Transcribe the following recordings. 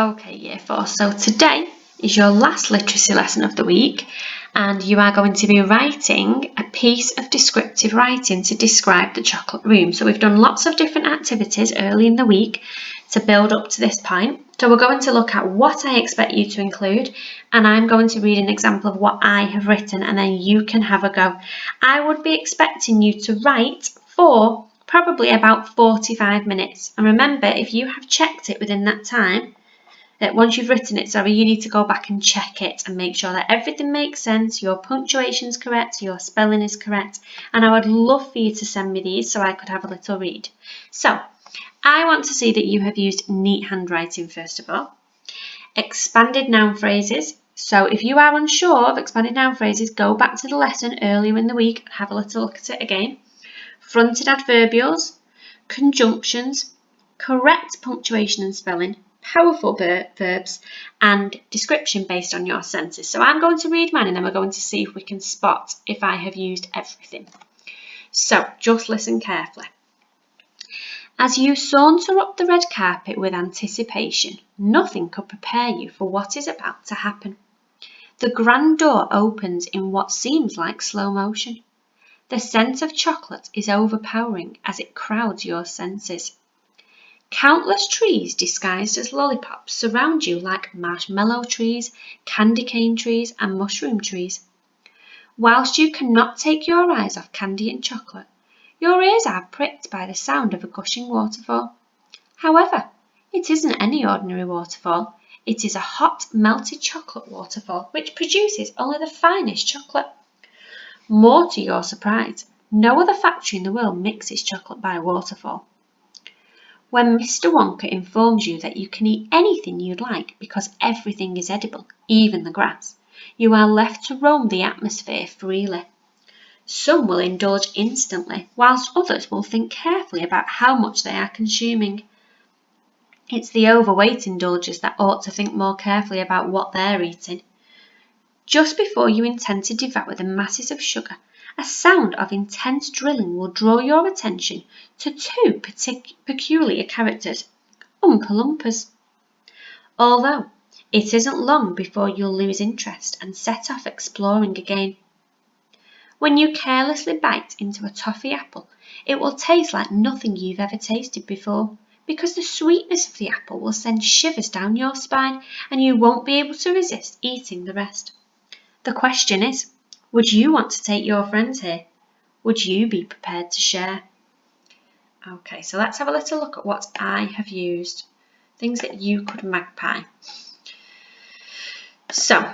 Okay, Year 4. So today is your last literacy lesson of the week, and you are going to be writing a piece of descriptive writing to describe the chocolate room. So we've done lots of different activities early in the week to build up to this point. So we're going to look at what I expect you to include, and I'm going to read an example of what I have written, and then you can have a go. I would be expecting you to write for probably about 45 minutes. And remember, if you have checked it within that time, once you've written it, you need to go back and check it and make sure that everything makes sense, your punctuation's correct, your spelling is correct, and I would love for you to send me these so I could have a little read. So, I want to see that you have used neat handwriting first of all. Expanded noun phrases. So if you are unsure of expanded noun phrases, go back to the lesson earlier in the week and have a little look at it again. Fronted adverbials, conjunctions, correct punctuation and spelling, powerful verbs, and description based on your senses. So I'm going to read mine and then we're going to see if we can spot if I have used everything. So just listen carefully. As you saunter up the red carpet with anticipation, nothing could prepare you for what is about to happen. The grand door opens in what seems like slow motion. The scent of chocolate is overpowering as it crowds your senses. Countless trees disguised as lollipops surround you like marshmallow trees, candy cane trees, and mushroom trees. Whilst you cannot take your eyes off candy and chocolate, your ears are pricked by the sound of a gushing waterfall. However, it isn't any ordinary waterfall. It is a hot, melted chocolate waterfall which produces only the finest chocolate. More to your surprise, no other factory in the world mixes chocolate by waterfall. When Mr. Wonka informs you that you can eat anything you'd like because everything is edible, even the grass, you are left to roam the atmosphere freely. Some will indulge instantly, whilst others will think carefully about how much they are consuming. It's the overweight indulgers that ought to think more carefully about what they're eating. Just before you intend to devour the masses of sugar, a sound of intense drilling will draw your attention to two peculiar characters, Oompa Loompas. Although it isn't long before you'll lose interest and set off exploring again. When you carelessly bite into a toffee apple, it will taste like nothing you've ever tasted before, because the sweetness of the apple will send shivers down your spine and you won't be able to resist eating the rest. The question is, would you want to take your friends here? Would you be prepared to share? Okay, so let's have a little look at what I have used. Things that you could magpie. So,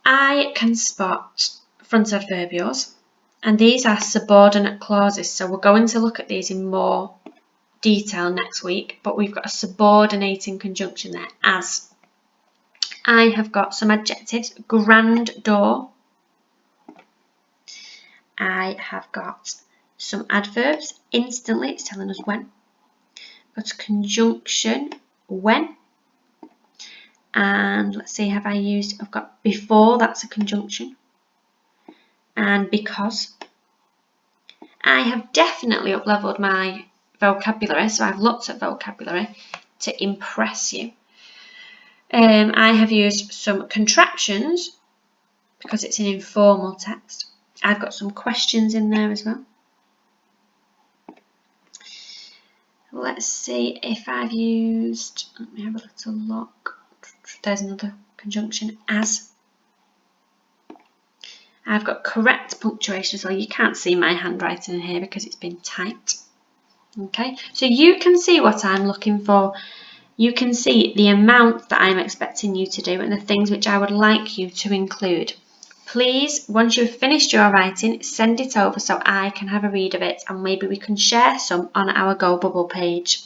I can spot front adverbials, and these are subordinate clauses. So we're going to look at these in more detail next week, but we've got a subordinating conjunction there, as. I have got some adjectives, grand door. I have got some adverbs, instantly, it's telling us when. I've got a conjunction, when. And let's see, I've got before, that's a conjunction. And because. I have definitely up-leveled my vocabulary, so I've looked at vocabulary to impress you. I have used some contractions because it's an informal text. I've got some questions in there as well. Let's see if I've used, let me have a little look. There's another conjunction, as. I've got correct punctuation as well. You can't see my handwriting in here because it's been typed. Okay, so you can see what I'm looking for. You can see the amount that I'm expecting you to do and the things which I would like you to include. Please, once you've finished your writing, send it over so I can have a read of it and maybe we can share some on our Go Bubble page.